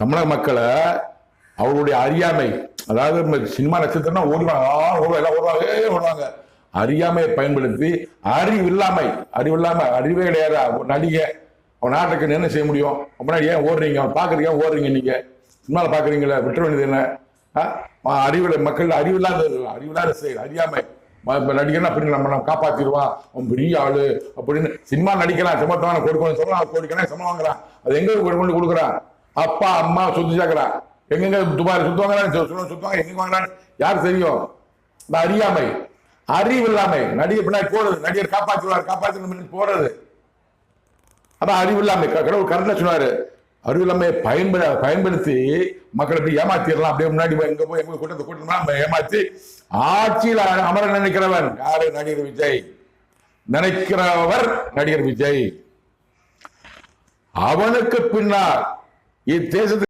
தமிழக மக்களை அவருடைய அறியாமை, அதாவது சினிமா நட்சத்திரம்னா ஓடுவாங்க, அறியாமையை பயன்படுத்தி அறிவே கிடையாது நடிகை. அவன் நாட்டுக்கு என்ன செய்ய முடியும்? முன்னாடி ஏன் ஓடுறீங்க? அவன் பாக்குறீங்க ஓடுறீங்க, நீங்க சினிமாவில் பாக்குறீங்களா? விட்டுற வேண்டியது என்ன? மக்கள் அறிவில்லாத செயல், அறியாமை. நடிகர்னா அப்படி நம்ம காப்பாத்திடுவான், அவன் பெரிய ஆளு அப்படின்னு சினிமா நடிக்கலாம், சமத்துவான கொடுக்கணும் சொல்லலாம், கோடிக்கணும் சம்பளம் வாங்குறான். அது எங்க கொண்டு கொடுக்குறான்? அப்பா அம்மா சொத்து சேர்க்கிறான். எங்கெங்க துபாய் சுத்துவாங்க, எங்க வாங்குறான்னு யாரு தெரியும்? இந்த அறியாமை, அறிவு இல்லாமை. நடிகர் பின்னாடி போறது, நடிகர் காப்பாற்று போறது, அதான் அறிவு இல்லாமை. கடவுள் கரெக்டா சொன்னாரு, அறிவு இல்லாமையை பயன்படுத்தி மக்களை ஏமாத்திடலாம். அப்படியே முன்னாடி எங்க போய் எங்க கூட்டத்தை ஏமாத்தி ஆட்சியில் அமர நினைக்கிறவர் யாரு? நடிகர் விஜய். நடிகர் விஜய். அவனுக்கு பின்னால் இத்தேசத்துக்கு